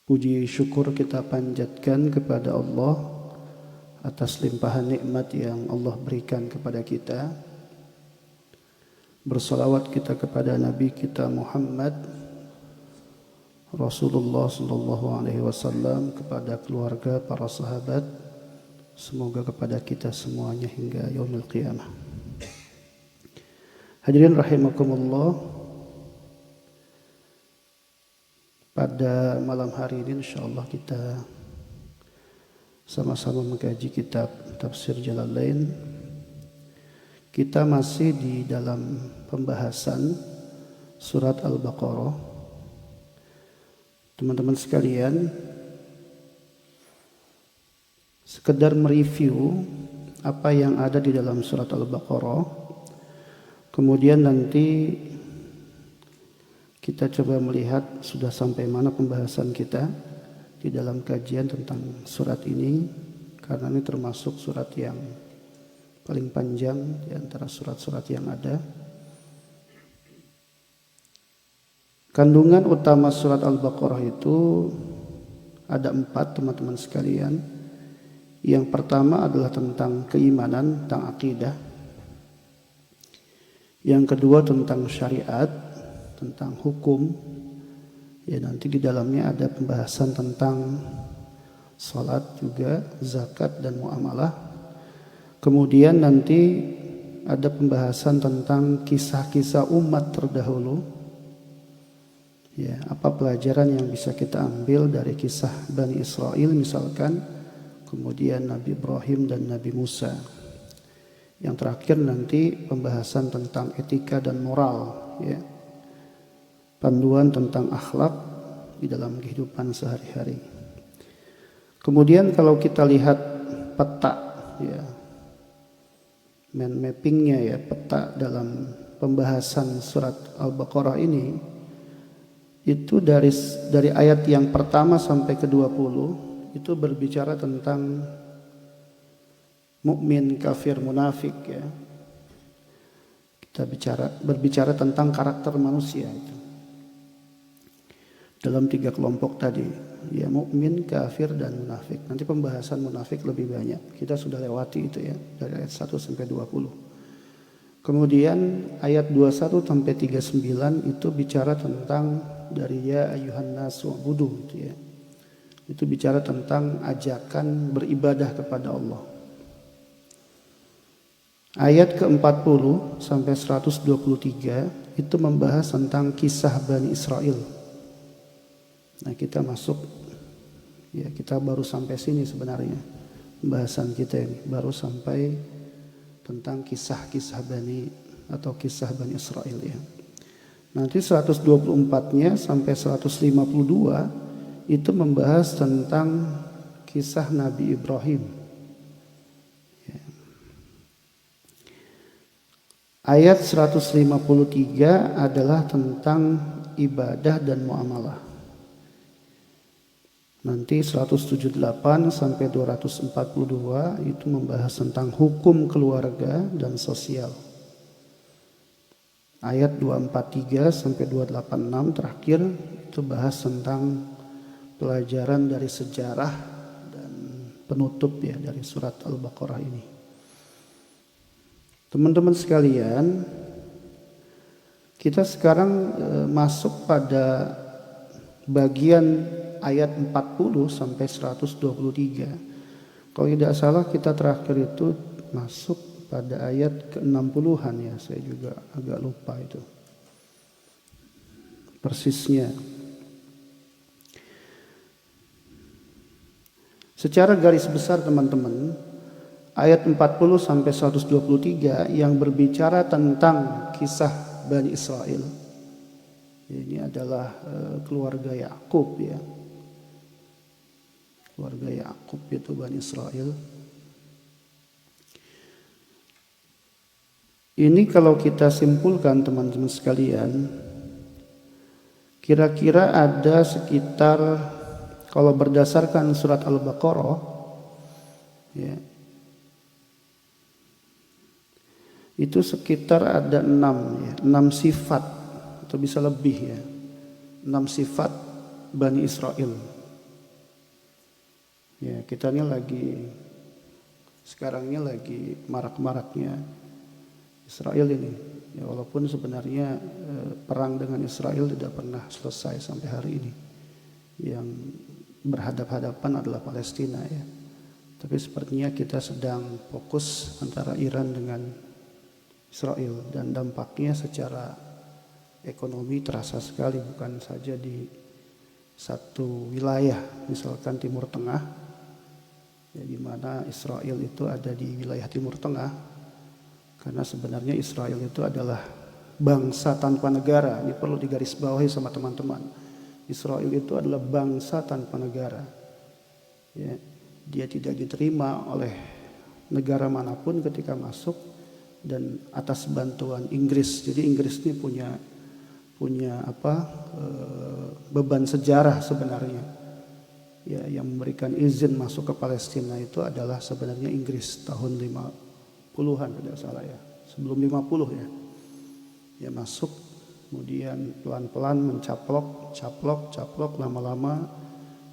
Puji syukur kita panjatkan kepada Allah atas limpahan nikmat yang Allah berikan kepada kita. Bersalawat kita kepada Nabi kita Muhammad Rasulullah sallallahu alaihi wasallam, kepada keluarga, para sahabat, semoga kepada kita semuanya hingga yaumil qiyamah. Hadirin rahimakumullah, pada malam hari ini insyaallah kita sama-sama mengkaji kitab Tafsir Jalalain. Kita masih di dalam pembahasan surat Al-Baqarah. Teman-teman sekalian, sekedar mereview apa yang ada di dalam surat Al-Baqarah, kemudian nanti kita coba melihat sudah sampai mana pembahasan kita di dalam kajian tentang surat ini, karena ini termasuk surat yang paling panjang di antara surat-surat yang ada. Kandungan utama surat Al-Baqarah itu ada 4, teman-teman sekalian. Yang pertama adalah tentang keimanan, tentang akidah. Yang kedua tentang syariat, tentang hukum. Ya, nanti di dalamnya ada pembahasan tentang salat juga, zakat dan muamalah. Kemudian nanti ada pembahasan tentang kisah-kisah umat terdahulu. Ya, apa pelajaran yang bisa kita ambil dari kisah Bani Israel misalkan, kemudian Nabi Ibrahim dan Nabi Musa. Yang terakhir nanti pembahasan tentang etika dan moral, ya. Panduan tentang akhlak di dalam kehidupan sehari-hari. Kemudian kalau kita lihat peta, ya, mappingnya, ya, peta dalam pembahasan surat Al-Baqarah ini, itu dari ayat yang pertama sampai ke-20 itu berbicara tentang mukmin, kafir, munafik, ya. Kita berbicara tentang karakter manusia itu dalam 3 kelompok tadi, ya, mukmin, kafir dan munafik. Nanti pembahasan munafik lebih banyak. Kita sudah lewati itu, ya, dari ayat 1 sampai 20. Kemudian ayat 21 sampai 39 itu bicara tentang dari ya ayyuhan nasu ubudu, gitu, ya. Itu bicara tentang ajakan beribadah kepada Allah. Ayat ke-40 sampai 123 itu membahas tentang kisah Bani Israel. Nah, kita masuk, ya, kita baru sampai sini sebenarnya pembahasan kita ini, baru sampai tentang kisah-kisah Bani atau kisah Bani Israel, ya. Nanti 124-nya sampai 152 itu membahas tentang kisah Nabi Ibrahim. Ya. Ayat 153 adalah tentang ibadah dan muamalah. Nanti 178 sampai 242 itu membahas tentang hukum keluarga dan sosial. Ayat 243 sampai 286 terakhir itu bahas tentang pelajaran dari sejarah dan penutup, ya, dari surat Al-Baqarah ini. Teman-teman sekalian, kita sekarang masuk pada bagian ayat 40 sampai 123. Kalau tidak salah kita terakhir itu masuk pada ayat ke-60-an, ya. Saya juga agak lupa itu persisnya. Secara garis besar teman-teman, ayat 40 sampai 123 yang berbicara tentang kisah Bani Israel. Ini adalah keluarga Yakub, ya. Keluarga Yakub itu Bani Israel. Ini kalau kita simpulkan teman-teman sekalian, kira-kira ada sekitar, kalau berdasarkan surat Al-Baqarah, ya, itu sekitar ada 6 sifat atau bisa lebih, ya, 6 sifat Bani Israel. Ya, kita ini sekarang ini lagi marak-maraknya Israel ini. Ya, walaupun sebenarnya perang dengan Israel tidak pernah selesai sampai hari ini. Yang berhadap-hadapan adalah Palestina ya. Tapi sepertinya kita sedang fokus antara Iran dengan Israel, dan dampaknya secara ekonomi terasa sekali, bukan saja di satu wilayah, misalkan Timur Tengah, ya, di mana Israel itu ada di wilayah Timur Tengah, karena sebenarnya Israel itu adalah bangsa tanpa negara. Ini perlu digarisbawahi sama teman-teman. Israel itu adalah bangsa tanpa negara. Ya, dia tidak diterima oleh negara manapun ketika masuk, dan atas bantuan Inggris. Jadi Inggris ini punya beban sejarah sebenarnya. Ya, yang memberikan izin masuk ke Palestina itu adalah sebenarnya Inggris tahun 50-an tidak salah ya. Sebelum 50 ya. Ya masuk, kemudian pelan-pelan mencaplok, lama-lama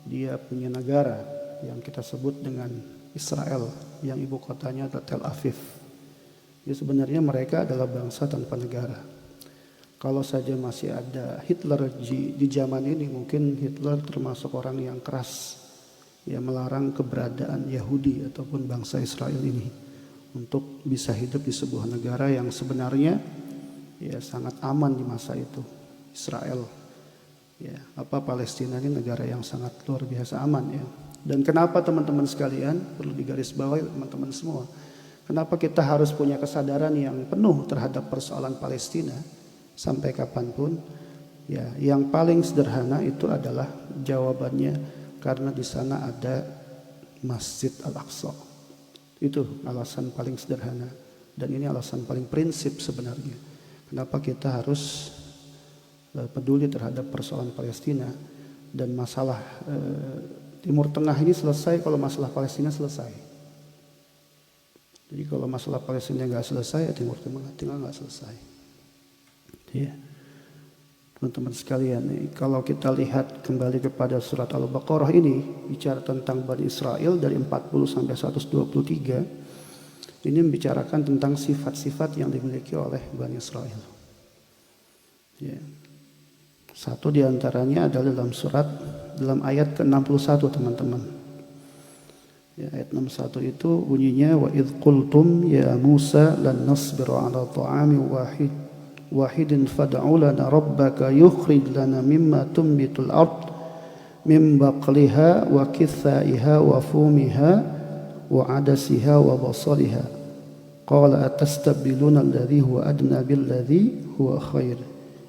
dia punya negara yang kita sebut dengan Israel, yang ibu kotanya adalah Tel Aviv. Jadi sebenarnya mereka adalah bangsa tanpa negara. Kalau saja masih ada Hitler di zaman ini, mungkin Hitler termasuk orang yang keras, ya, melarang keberadaan Yahudi ataupun bangsa Israel ini untuk bisa hidup di sebuah negara yang sebenarnya ya sangat aman di masa itu. Israel, ya, Palestina ini negara yang sangat luar biasa aman ya. Dan kenapa teman-teman sekalian, perlu digarisbawahi teman-teman semua, kenapa kita harus punya kesadaran yang penuh terhadap persoalan Palestina sampai kapanpun? Ya, yang paling sederhana itu adalah jawabannya karena di sana ada Masjid Al-Aqsa. Itu alasan paling sederhana, dan ini alasan paling prinsip sebenarnya. Kenapa kita harus peduli terhadap persoalan Palestina, dan masalah Timur Tengah ini selesai kalau masalah Palestina selesai. Jadi kalau masalah Palestina nggak selesai, ya Timur Tengah nggak selesai. Ya, teman-teman sekalian, kalau kita lihat kembali kepada surat Al-Baqarah ini, bicara tentang Bani Israel dari 40 sampai 123, ini membicarakan tentang sifat-sifat yang dimiliki oleh Bani Israel. Ya. Satu diantaranya adalah dalam ayat ke-61 teman-teman. Ya, ayat 61 itu bunyinya, wa idh qultum ya Musa lan nasbiru ala ta'ami wahidin fad'u lana rabbaka yukhrij lana mimma tunbitul ard min baqliha wa kithaiha wa fumiha wa adasiha wa basaliha qala atastabdiluna alladhi huwa adna billadhi huwa khair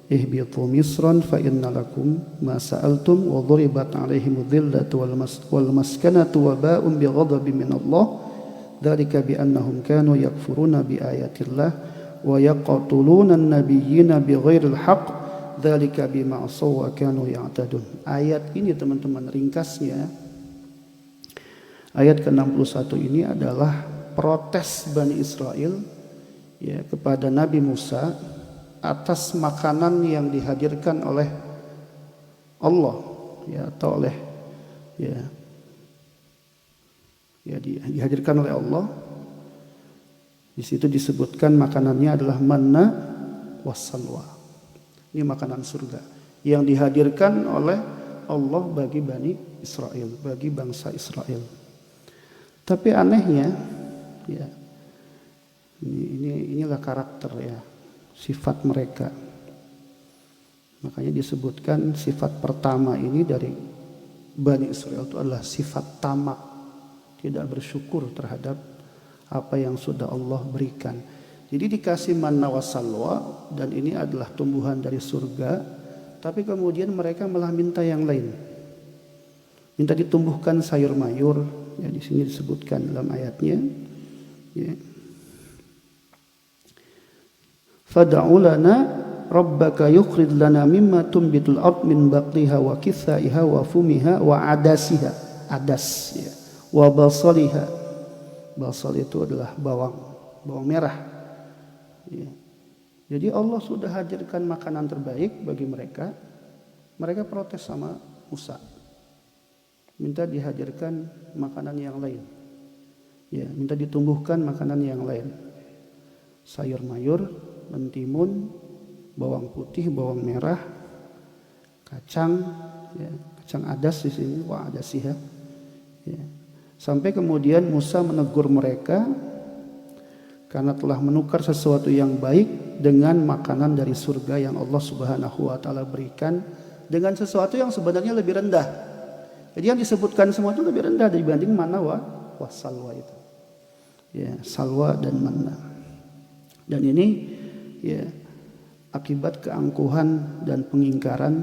ihbitu misran fa inna lakum ma sa'altum wa dhuribat alaihim dhillatu wal maskanatu wa ba'un bi ghadabin min Allah dzalika bi annahum kanu yakfuruna bi ayatillah wa yaqtuluna an-nabiyyina bighairil haqq dzalika bima asaw wa kanu ya'tadun. Ayat ini teman-teman, ringkasnya ayat ke-61 ini adalah protes Bani Israel ya kepada Nabi Musa atas makanan yang dihadirkan oleh Allah ya, atau oleh dihadirkan oleh Allah. Di situ disebutkan makanannya adalah manna wassalwa. Ini makanan surga yang dihadirkan oleh Allah bagi Bani Israel, bagi bangsa Israel. Tapi anehnya ya, inilah karakter ya, sifat mereka. Makanya disebutkan sifat pertama ini dari Bani Israel itu adalah sifat tamak, tidak bersyukur terhadap apa yang sudah Allah berikan. Jadi dikasih manna wassalwa, dan ini adalah tumbuhan dari surga, tapi kemudian mereka malah minta yang lain. Minta ditumbuhkan sayur mayur, ya di sini disebutkan dalam ayatnya. Ya. Fad'u lana rabbaka yukhrij lana mimma tunbitul ard min baqliha wa kithaiha wa fumiha wa adasiha, adas ya, wa basaliha. Basal itu adalah bawang merah ya. Jadi Allah sudah hadirkan makanan terbaik bagi mereka. Mereka protes sama Musa. minta dihadirkan makanan yang lain. Ya, minta ditumbuhkan makanan yang lain. Sayur mayur, mentimun, bawang putih, bawang merah, kacang, ya, kacang adas di sini, wah ada sih ya. Ya. Sampai kemudian Musa menegur mereka karena telah menukar sesuatu yang baik dengan makanan dari surga yang Allah Subhanahu wa taala berikan dengan sesuatu yang sebenarnya lebih rendah. Jadi yang disebutkan semua itu lebih rendah dibanding mana salwa itu. Ya, salwa dan manna. Dan ini ya akibat keangkuhan dan pengingkaran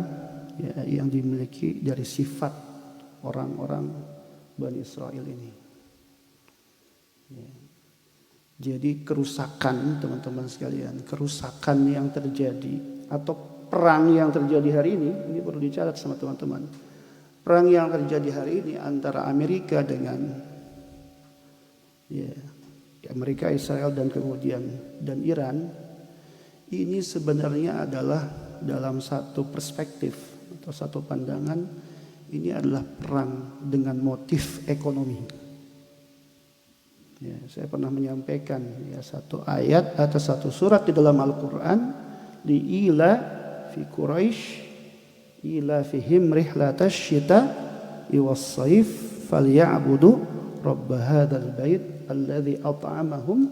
ya, yang dimiliki dari sifat orang-orang Bani Israel ini. Ya. Jadi kerusakan teman-teman sekalian, kerusakan yang terjadi atau perang yang terjadi hari ini perlu dicatat sama teman-teman. Perang yang terjadi hari ini antara Amerika dengan Amerika, Israel dan kemudian Iran, ini sebenarnya adalah dalam satu perspektif atau satu pandangan ini adalah perang dengan motif ekonomi. Ya, saya pernah menyampaikan ya satu ayat atau satu surat di dalam Al-Quran di ila fi Quraisy ila fihim rihlatash syita was saif falyabudu rabb hadzal bait alladzi at'amahum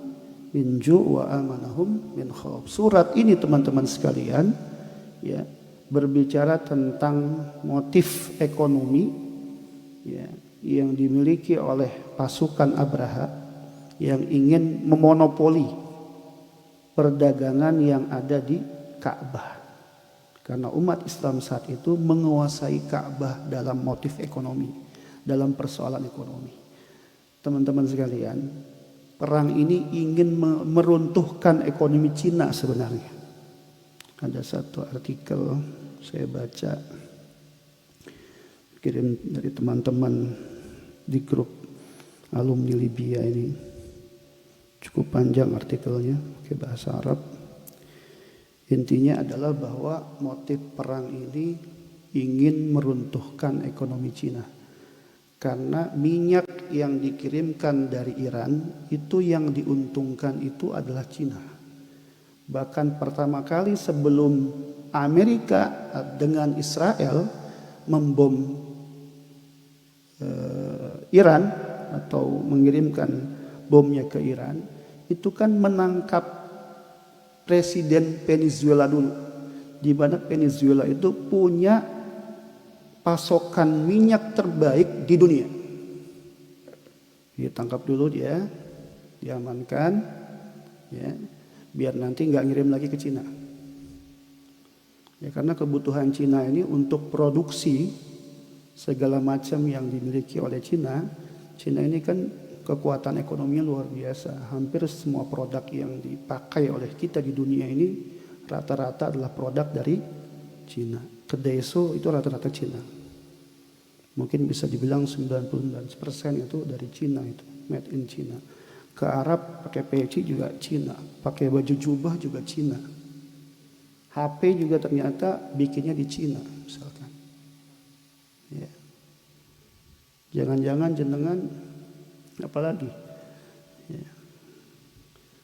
min ju' wa amanahum min khauf. Surat ini teman-teman sekalian ya berbicara tentang motif ekonomi ya yang dimiliki oleh pasukan Abraha yang ingin memonopoli perdagangan yang ada di Ka'bah. Karena umat Islam saat itu menguasai Ka'bah dalam motif ekonomi, dalam persoalan ekonomi. Teman-teman sekalian, perang ini ingin meruntuhkan ekonomi Cina sebenarnya. Ada satu artikel saya baca kirim dari teman-teman di grup alumni Libya ini. Cukup panjang artikelnya pakai bahasa Arab. Intinya adalah bahwa motif perang ini ingin meruntuhkan ekonomi Cina. Karena minyak yang dikirimkan dari Iran itu yang diuntungkan itu adalah Cina. Bahkan pertama kali sebelum Amerika dengan Israel membom Iran atau mengirimkan bomnya ke Iran, itu kan menangkap presiden Venezuela dulu, di mana Venezuela itu punya pasokan minyak terbaik di dunia. Ditangkap dulu dia, diamankan, ya, biar nanti nggak ngirim lagi ke Cina. Ya, karena kebutuhan Cina ini untuk produksi segala macam yang dimiliki oleh Cina ini kan kekuatan ekonominya luar biasa. Hampir semua produk yang dipakai oleh kita di dunia ini rata-rata adalah produk dari Cina. Kedai So itu rata-rata Cina. Mungkin bisa dibilang 99% itu dari Cina, itu made in Cina. Ke Arab pakai peci juga Cina, pakai baju jubah juga Cina. HP juga ternyata bikinnya di Cina misalkan. Ya. Jangan-jangan jenengan apalagi ya.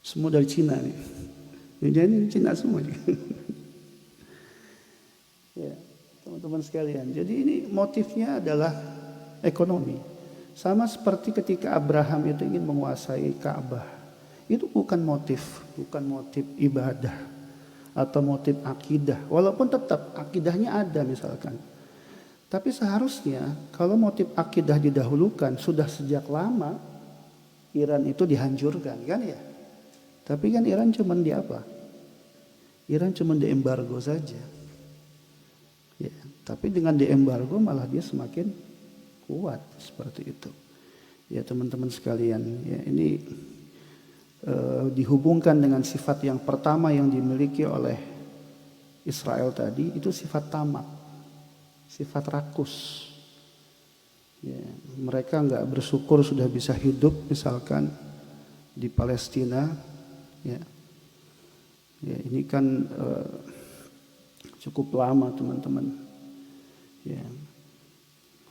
Semua dari Cina nih. Jadi Cina semua nih. Ya, teman-teman sekalian. Jadi ini motifnya adalah ekonomi. Sama seperti ketika Abraham itu ingin menguasai Ka'bah. Itu bukan motif ibadah atau motif akidah. Walaupun tetap akidahnya ada misalkan. Tapi seharusnya kalau motif akidah didahulukan sudah sejak lama Iran itu dihancurkan kan ya. Tapi kan Iran cuma di apa? Iran cuma diembargo saja. Ya, tapi dengan diembargo malah dia semakin kuat seperti itu. Ya teman-teman sekalian, ya ini dihubungkan dengan sifat yang pertama yang dimiliki oleh Israel tadi itu sifat tamak. Sifat rakus. Ya, mereka nggak bersyukur sudah bisa hidup misalkan di Palestina. Ya, ya ini kan cukup lama teman-teman. Ya,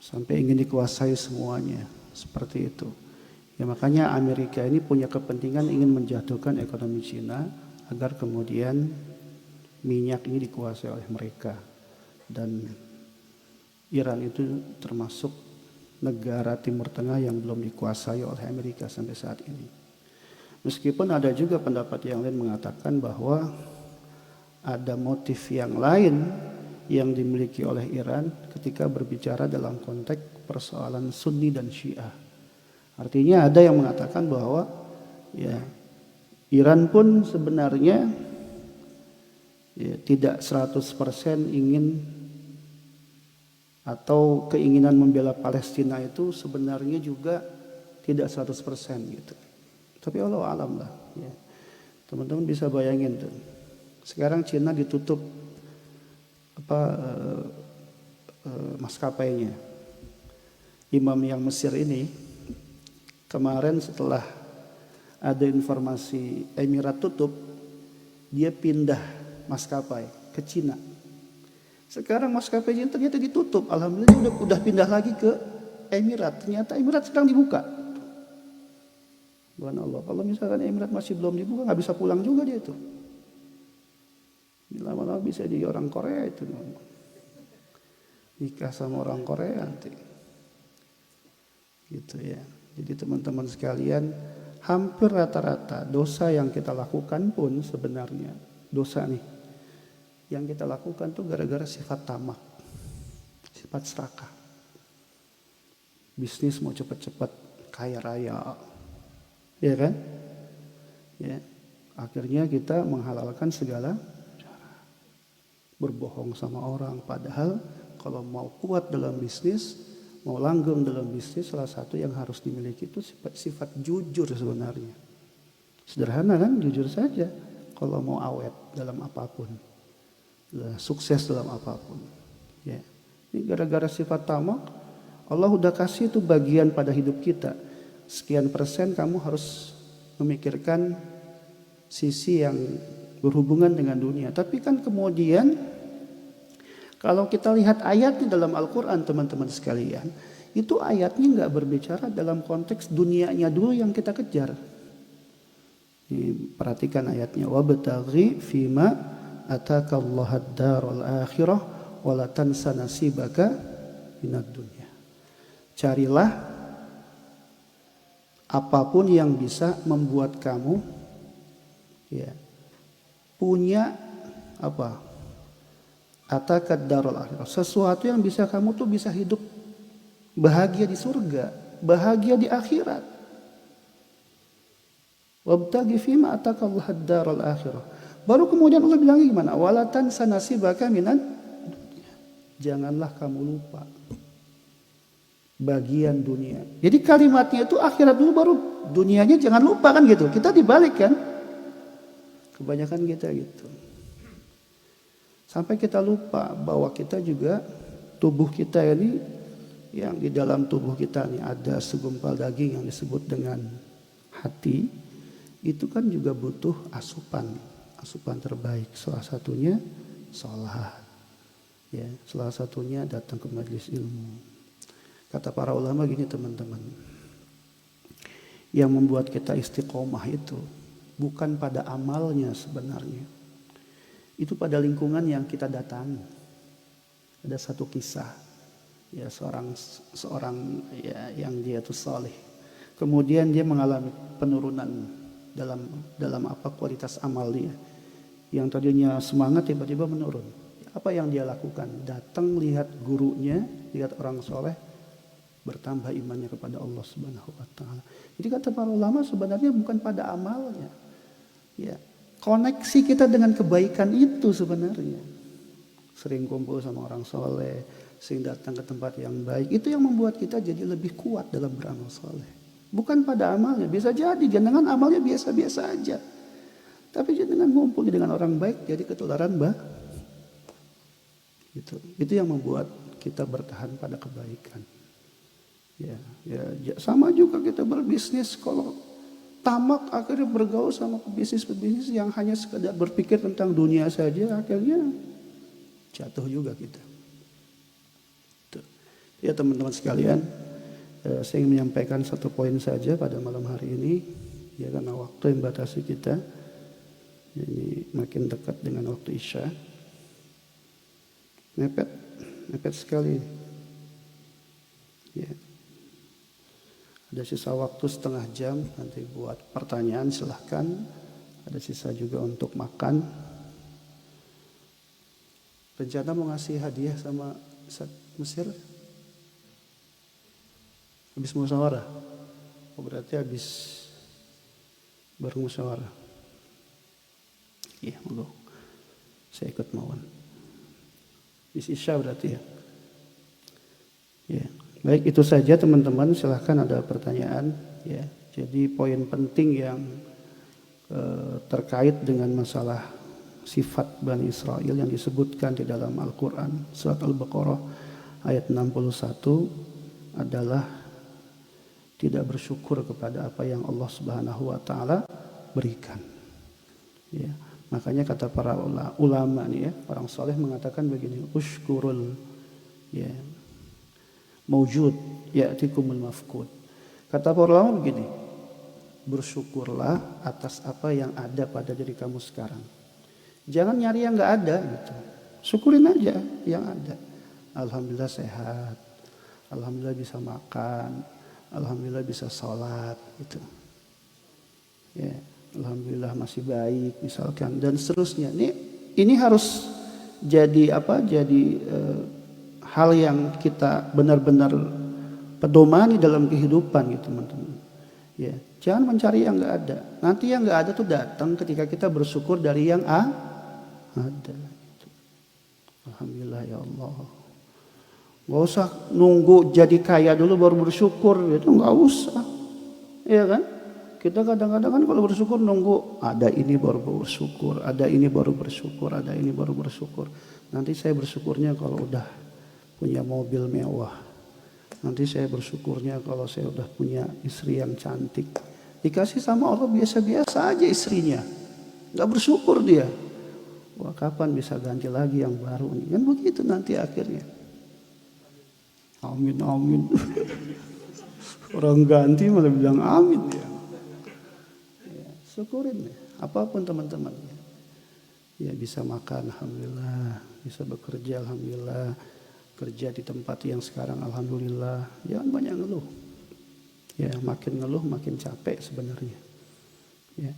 sampai ingin dikuasai semuanya, seperti itu. Ya makanya Amerika ini punya kepentingan ingin menjatuhkan ekonomi Cina agar kemudian minyak ini dikuasai oleh mereka. Dan Iran itu termasuk negara Timur Tengah yang belum dikuasai oleh Amerika sampai saat ini. Meskipun ada juga pendapat yang lain mengatakan bahwa ada motif yang lain yang dimiliki oleh Iran ketika berbicara dalam konteks persoalan Sunni dan Syiah. Artinya ada yang mengatakan bahwa ya Iran pun sebenarnya ya, tidak 100% ingin atau keinginan membela Palestina itu sebenarnya juga tidak 100% gitu. Tapi Allah alam lah ya. Teman-teman bisa bayangin tuh. Sekarang Cina ditutup maskapainya. Imam yang Mesir ini kemarin setelah ada informasi Emirat tutup, dia pindah maskapai ke Cina. Sekarang maskapainya ternyata ditutup. Alhamdulillah udah pindah lagi ke Emirat. Ternyata Emirat sedang dibuka. Subhanallah. Kalau misalkan Emirat masih belum dibuka, nggak bisa pulang juga dia itu. Lama-lama bisa jadi orang Korea itu. Nikah sama orang Korea nanti. Gitu ya. Jadi teman-teman sekalian, hampir rata-rata dosa yang kita lakukan pun sebenarnya dosa nih. Yang kita lakukan tuh gara-gara sifat tamak, sifat serakah. Bisnis mau cepat-cepat kaya raya, ya kan? Ya, akhirnya kita menghalalkan segala cara, berbohong sama orang. Padahal kalau mau kuat dalam bisnis, mau langgeng dalam bisnis, salah satu yang harus dimiliki itu sifat jujur sebenarnya. Sederhana kan, jujur saja. Kalau mau awet dalam apapun, sukses dalam apapun. Ya. Ini gara-gara sifat tamak, Allah udah kasih itu bagian pada hidup kita. Sekian persen kamu harus memikirkan sisi yang berhubungan dengan dunia. Tapi kan kemudian kalau kita lihat ayatnya dalam Al-Quran teman-teman sekalian, itu ayatnya nggak berbicara dalam konteks dunianya dulu yang kita kejar. Perhatikan ayatnya. Wabtaghi fima atakallaha ad-darul akhirah wa la tansa nasibaka minad dunya. Carilah apapun yang bisa membuat kamu ya punya apa? Atakad darul akhirah. Sesuatu yang bisa kamu tuh bisa hidup bahagia di surga, bahagia di akhirat. Wabtaghi fima atakallaha ad-darul akhirah. Baru kemudian Allah bilang gimana? Wala tansa nasibaka minan dunya. Janganlah kamu lupa bagian dunia. Jadi kalimatnya itu akhirat dulu baru dunianya jangan lupa kan gitu. Kita dibalik kan? Kebanyakan kita gitu. Sampai kita lupa bahwa kita juga tubuh kita ini yang di dalam tubuh kita ini ada segumpal daging yang disebut dengan hati. Itu kan juga butuh asupan terbaik. Salah satunya sholat. Ya, salah satunya datang ke majelis ilmu. Kata para ulama gini teman-teman. Yang membuat kita istiqomah itu bukan pada amalnya sebenarnya. Itu pada lingkungan yang kita datangi. Ada satu kisah. Ya seorang ya yang dia itu saleh. Kemudian dia mengalami penurunan dalam apa kualitas amal dia. Yang tadinya semangat tiba-tiba menurun. Apa yang dia lakukan? Datang lihat gurunya, lihat orang soleh, bertambah imannya kepada Allah Subhanahu wa taala. Jadi kata para ulama sebenarnya bukan pada amalnya. Ya, koneksi kita dengan kebaikan itu sebenarnya. Sering kumpul sama orang soleh, sering datang ke tempat yang baik, itu yang membuat kita jadi lebih kuat dalam beramal soleh. Bukan pada amalnya, bisa jadi jangan amalnya biasa-biasa aja. Tapi dengan ngumpul dengan orang baik jadi ketularan itu yang membuat kita bertahan pada kebaikan. Ya, sama juga kita berbisnis, kalau tamak akhirnya bergaul sama pebisnis yang hanya sekedar berpikir tentang dunia saja, akhirnya jatuh juga kita. Ya teman-teman sekalian, saya ingin menyampaikan satu poin saja pada malam hari ini, ya karena waktu yang batasi kita, ini makin dekat dengan waktu Isya, mepet sekali. Ya. Ada sisa waktu setengah jam nanti buat pertanyaan silahkan. Ada sisa juga untuk makan. Rencana mau ngasih hadiah sama Ustaz Mesir? Habis musyawarah? Oh, berarti habis baru musyawarah. Iya, monggo. Saya ikut mawon. Habis Isya berarti ya. Ya. Baik, itu saja teman-teman, silahkan ada pertanyaan ya. Jadi poin penting yang terkait dengan masalah sifat Bani Israel yang disebutkan di dalam Al-Quran surat Al-Baqarah ayat 61 adalah tidak bersyukur kepada apa yang Allah Subhanahu wa taala berikan. Ya. Makanya kata para ulama nih ya, orang saleh mengatakan begini, usykurul ya maujud ya'tikumul mafqud. Kata para ulama begini, bersyukurlah atas apa yang ada pada diri kamu sekarang. Jangan nyari yang nggak ada gitu. Syukurin aja yang ada. Alhamdulillah sehat. Alhamdulillah bisa makan. Alhamdulillah bisa sholat gitu. Ya, alhamdulillah masih baik misalkan dan seterusnya. Ini harus jadi apa? Jadi hal yang kita benar-benar pedomani dalam kehidupan gitu teman-teman. Ya, jangan mencari yang nggak ada. Nanti yang nggak ada tuh datang ketika kita bersyukur dari yang ada. Gitu. Alhamdulillah ya Allah. Nggak usah nunggu jadi kaya dulu baru bersyukur, itu nggak usah. Iya kan? Kita kadang-kadang kan kalau bersyukur nunggu ada ini baru bersyukur, ada ini baru bersyukur, ada ini baru bersyukur. Nanti saya bersyukurnya kalau udah punya mobil mewah. Nanti saya bersyukurnya kalau saya udah punya istri yang cantik. Dikasih sama Allah biasa-biasa aja istrinya. Gak bersyukur dia. Wah, kapan bisa ganti lagi yang baru nih? Kan begitu nanti akhirnya. Amin, amin. Orang ganti malah bilang amin ya. Ya, syukurin ya. Apapun teman-teman. Ya bisa makan, alhamdulillah. Bisa bekerja, alhamdulillah. Kerja di tempat yang sekarang alhamdulillah, jangan banyak ngeluh. Ya, makin ngeluh makin capek sebenarnya. Ya.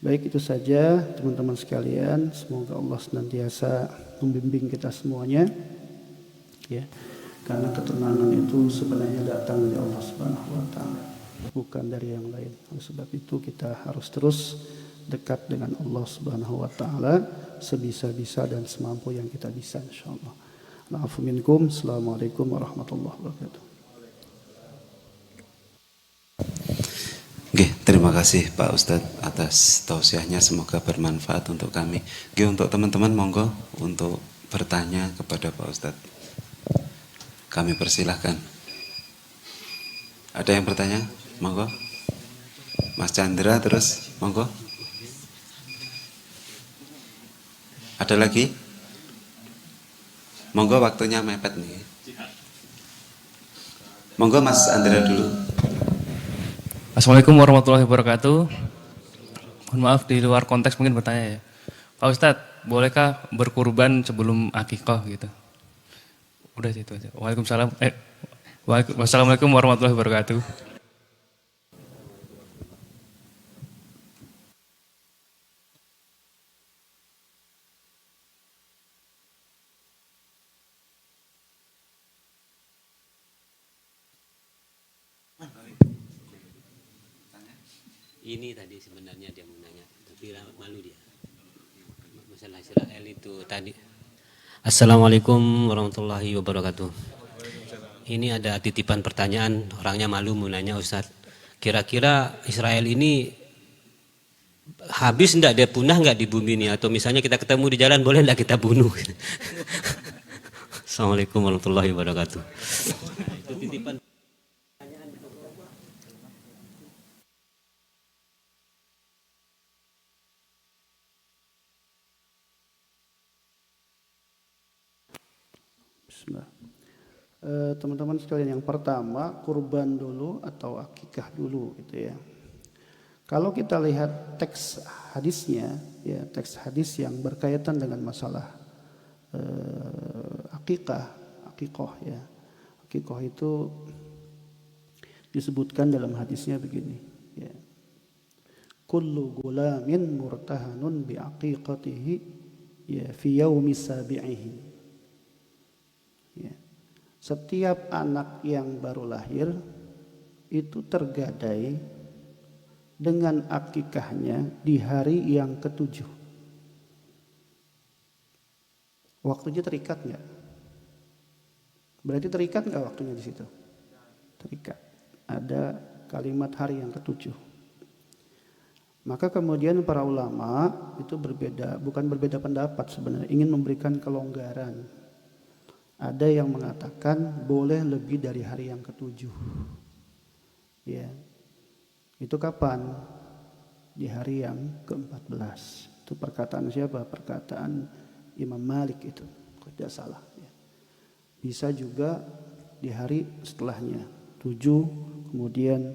Baik, itu saja teman-teman sekalian, semoga Allah senantiasa membimbing kita semuanya. Ya. Karena ketenangan itu sebenarnya datang dari Allah Subhanahu wa taala, bukan dari yang lain. Oleh sebab itu kita harus terus dekat dengan Allah Subhanahu wa taala sebisa-bisa dan semampu yang kita bisa insyaallah. Ma'afu minkum. Assalamualaikum warahmatullahi wabarakatuh. Oke, terima kasih Pak Ustadz atas tausiahnya, semoga bermanfaat untuk kami. Oke, untuk teman-teman monggo untuk bertanya kepada Pak Ustadz. Kami persilahkan. Ada yang bertanya? Monggo. Mas Chandra terus, monggo. Ada lagi? Monggo, waktunya mepet nih. Monggo Mas Andra dulu. Assalamualaikum warahmatullahi wabarakatuh. Mohon maaf di luar konteks mungkin bertanya ya. Pak Ustadz, bolehkah berkurban sebelum akikah gitu? Udah itu aja. Waalaikumsalam. Wassalamualaikum warahmatullahi wabarakatuh. Ini tadi sebenarnya dia mau nanya, tapi malu dia. Masalah Israel itu tadi. Assalamualaikum warahmatullahi wabarakatuh. Ini ada titipan pertanyaan, orangnya malu mau nanya Ustadz. Kira-kira Israel ini habis enggak, dia punah enggak di bumi ini? Atau misalnya kita ketemu di jalan, boleh enggak kita bunuh? Assalamualaikum warahmatullahi wabarakatuh. Itu titipan. Bismillah. Teman-teman sekalian, yang pertama kurban dulu atau akikah dulu gitu ya. Kalau kita lihat teks hadisnya, ya teks hadis yang berkaitan dengan masalah akikoh ya. Akikoh itu disebutkan dalam hadisnya begini, ya. Kullu gulamin murtahanun bi aqiqatihi ya fi yaumi sabi'ihi. Ya. Setiap anak yang baru lahir itu tergadai dengan akikahnya di hari yang ketujuh. Waktunya terikat nggak? Berarti terikat nggak waktunya di situ? Terikat. Ada kalimat hari yang ketujuh. Maka kemudian para ulama itu bukan berbeda pendapat sebenarnya, ingin memberikan kelonggaran. Ada yang mengatakan boleh lebih dari hari yang ketujuh. Ya. Itu kapan? Di hari yang ke-14. Itu perkataan siapa? Perkataan Imam Malik itu. Kalau tidak salah. Ya. Bisa juga di hari setelahnya. 7, kemudian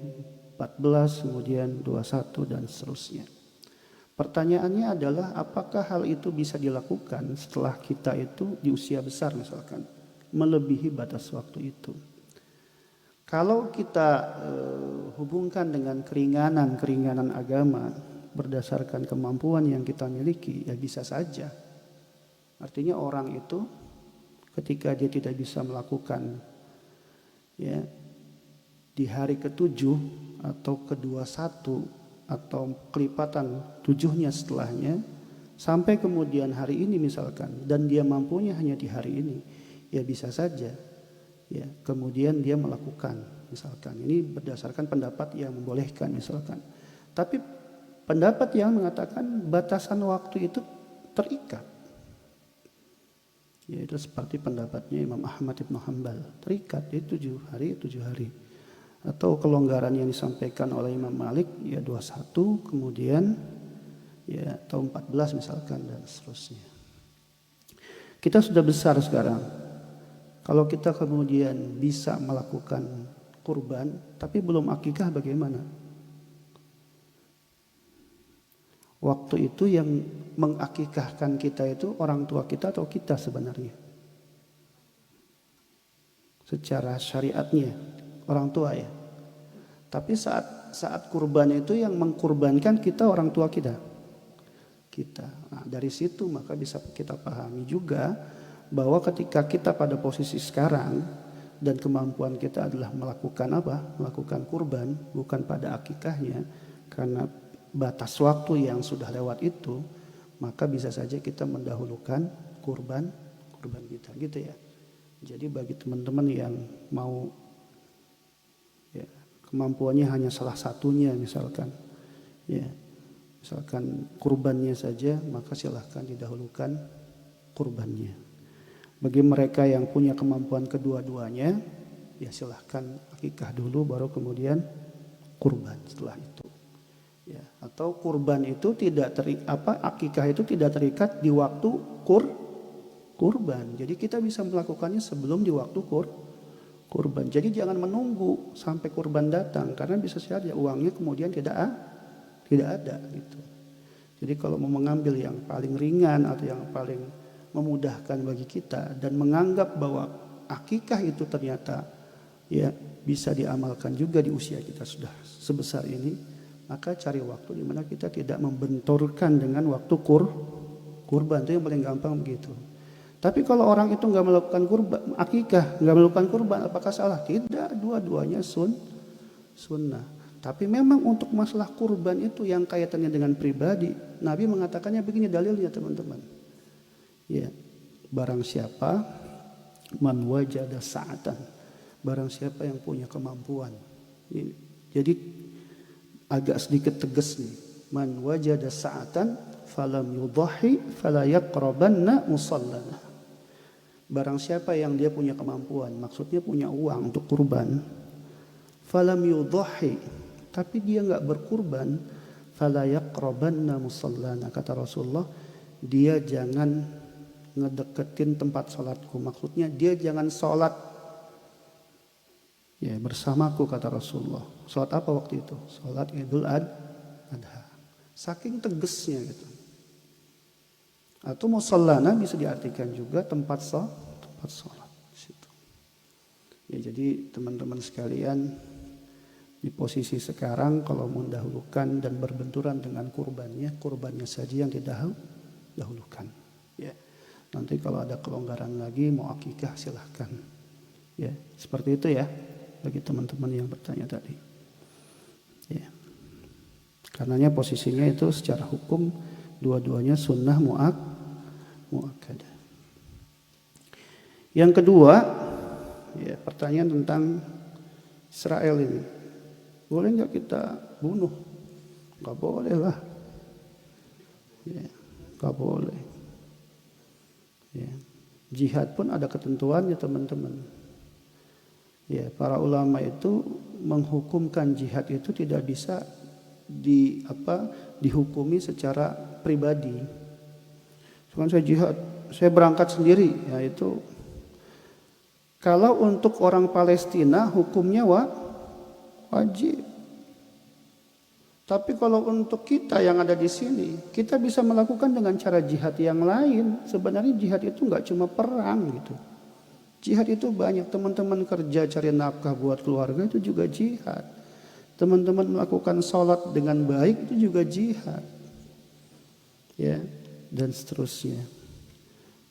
14, kemudian 21 dan seterusnya. Pertanyaannya adalah apakah hal itu bisa dilakukan setelah kita itu di usia besar misalkan, melebihi batas waktu itu. Kalau kita hubungkan dengan keringanan agama berdasarkan kemampuan yang kita miliki, ya bisa saja. Artinya orang itu ketika dia tidak bisa melakukan ya di hari ke-7 atau ke-21 atau kelipatan 7-nya setelahnya sampai kemudian hari ini misalkan, dan dia mampunya hanya di hari ini, ya bisa saja ya kemudian dia melakukan misalkan. Ini berdasarkan pendapat yang membolehkan misalkan. Tapi pendapat yang mengatakan batasan waktu itu terikat, yaitu seperti pendapatnya Imam Ahmad Ibn Hanbal, terikat di 7 hari. Atau kelonggaran yang disampaikan oleh Imam Malik ya 21, kemudian ya atau 14 misalkan dan seterusnya. Kita sudah besar sekarang. Kalau kita kemudian bisa melakukan kurban tapi belum akikah, bagaimana? Waktu itu yang mengakikahkan kita itu orang tua kita atau kita sebenarnya? Secara syariatnya orang tua ya. Tapi saat kurban itu yang mengkurbankan kita orang tua kita. Nah, dari situ maka bisa kita pahami juga bahwa ketika kita pada posisi sekarang dan kemampuan kita adalah melakukan apa? Melakukan kurban, bukan pada akikahnya, karena batas waktu yang sudah lewat itu, maka bisa saja kita mendahulukan kurban kita gitu ya. Jadi bagi teman-teman yang mau ya, kemampuannya hanya salah satunya misalkan ya, misalkan kurbannya saja, maka silahkan didahulukan kurbannya. Bagi mereka yang punya kemampuan kedua-duanya, ya silahkan akikah dulu baru kemudian kurban setelah itu. Ya, atau kurban itu akikah itu tidak terikat di waktu kurban. Jadi kita bisa melakukannya sebelum di waktu kurban. Jadi jangan menunggu sampai kurban datang, karena bisa saja uangnya kemudian tidak ada gitu. Jadi kalau mau mengambil yang paling ringan atau yang paling memudahkan bagi kita dan menganggap bahwa akikah itu ternyata ya bisa diamalkan juga di usia kita sudah sebesar ini, maka cari waktu di mana kita tidak membenturkan dengan waktu kurban. Itu yang paling gampang begitu. Tapi kalau orang itu nggak melakukan kurban, akikah, nggak melakukan kurban, apakah salah? Tidak, dua-duanya sunnah. Tapi memang untuk masalah kurban itu yang kaitannya dengan pribadi, Nabi mengatakannya begini dalilnya teman-teman. Ya, barang siapa man wajada sa'atan, barang siapa yang punya kemampuan. Jadi agak sedikit tegas nih. Man wajada sa'atan falam yudhahi fala yaqrabanna musallana. Barang siapa yang dia punya kemampuan, maksudnya punya uang untuk kurban, falam yudhahi, tapi dia enggak berkurban, fala yaqrabanna musallana, kata Rasulullah, dia jangan ngedeketin tempat sholatku. Maksudnya dia jangan sholat Ya, bersamaku kata Rasulullah. Salat apa waktu itu? Salat Idul Adha. Saking tegasnya gitu. Atau musallana bisa diartikan juga tempat salat. Ya, jadi teman-teman sekalian, di posisi sekarang kalau mendahulukan dan berbenturan dengan kurbannya saja yang didahulukan. Ya. Nanti kalau ada kelonggaran lagi mau akikah silahkan. Ya, seperti itu ya bagi teman-teman yang bertanya tadi. Ya. Karenanya posisinya itu secara hukum dua-duanya sunnah muakkadah. Yang kedua, ya, pertanyaan tentang Israel ini. Boleh nggak kita bunuh? Nggak boleh lah. Ya, nggak boleh. Ya. Jihad pun ada ketentuannya teman-teman. Ya, para ulama itu menghukumkan jihad itu tidak bisa dihukumi secara pribadi. Cuman saya jihad, saya berangkat sendiri, ya itu. Kalau untuk orang Palestina hukumnya wajib. Tapi kalau untuk kita yang ada di sini, kita bisa melakukan dengan cara jihad yang lain. Sebenarnya jihad itu nggak cuma perang gitu. Jihad itu banyak, teman-teman kerja cari nafkah buat keluarga itu juga jihad. Teman-teman melakukan sholat dengan baik itu juga jihad. Ya, dan seterusnya.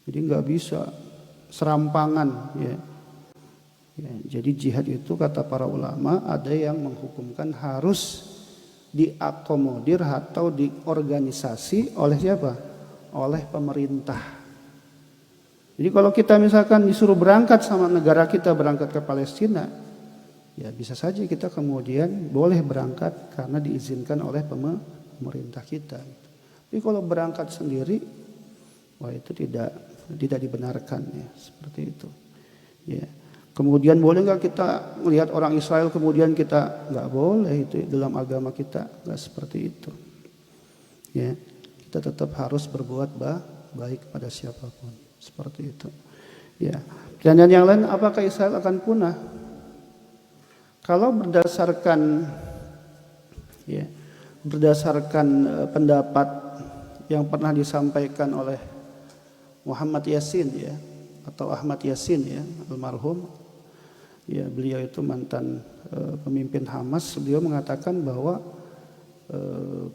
Jadi nggak bisa serampangan ya. Ya, jadi jihad itu kata para ulama ada yang menghukumkan harus diakomodir atau diorganisasi oleh siapa? Oleh pemerintah. Jadi kalau kita misalkan disuruh berangkat sama negara kita berangkat ke Palestina, ya bisa saja kita kemudian boleh berangkat karena diizinkan oleh pemerintah kita. Tapi kalau berangkat sendiri, wah itu tidak dibenarkan ya, seperti itu. Ya. Kemudian boleh nggak kita melihat orang Israel kemudian kita nggak boleh, itu dalam agama kita nggak seperti itu. Ya, kita tetap harus berbuat baik pada siapapun. Seperti itu. Ya. Dan yang lain, apakah Israel akan punah? Kalau berdasarkan pendapat yang pernah disampaikan oleh Muhammad Yasin ya atau Ahmad Yasin ya almarhum, ya beliau itu mantan pemimpin Hamas. Beliau mengatakan bahwa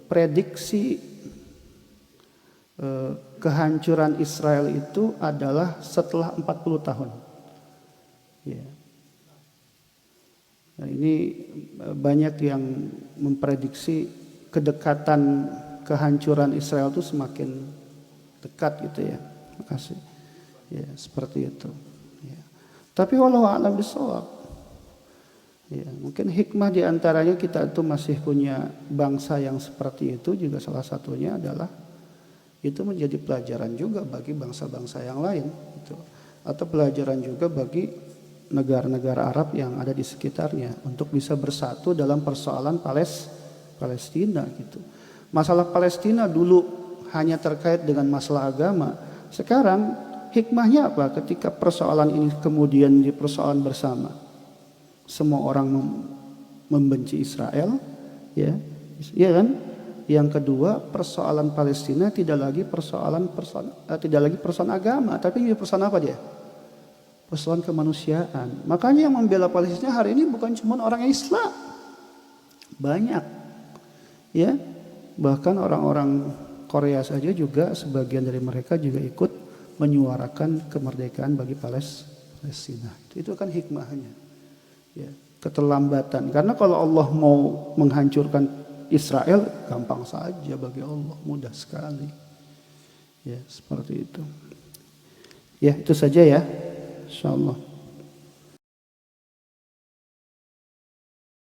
prediksi kehancuran Israel itu adalah setelah 40 tahun. Ya. Nah, ini banyak yang memprediksi kedekatan kehancuran Israel itu semakin dekat gitu ya. Terima kasih. Ya, seperti itu. Ya. Tapi wallahu a'lam bishawab. Ya, mungkin hikmah diantaranya kita itu masih punya bangsa yang seperti itu juga salah satunya adalah itu menjadi pelajaran juga bagi bangsa-bangsa yang lain gitu. Atau pelajaran juga bagi negara-negara Arab yang ada di sekitarnya untuk bisa bersatu dalam persoalan Palestina gitu. Masalah Palestina dulu hanya terkait dengan masalah agama. Sekarang hikmahnya apa ketika persoalan ini kemudian di persoalan bersama? Semua orang membenci Israel, ya kan? Yang kedua, persoalan Palestina tidak lagi persoalan agama, tapi persoalan apa dia? Persoalan kemanusiaan. Makanya yang membela Palestina hari ini bukan cuma orang Islam, banyak, ya, bahkan orang-orang Korea saja juga sebagian dari mereka juga ikut menyuarakan kemerdekaan bagi Palestina. Itu kan hikmahnya, ya, keterlambatan. Karena kalau Allah mau menghancurkan Israel gampang saja bagi Allah, mudah sekali. Ya, seperti itu. Ya, itu saja ya. Insyaallah.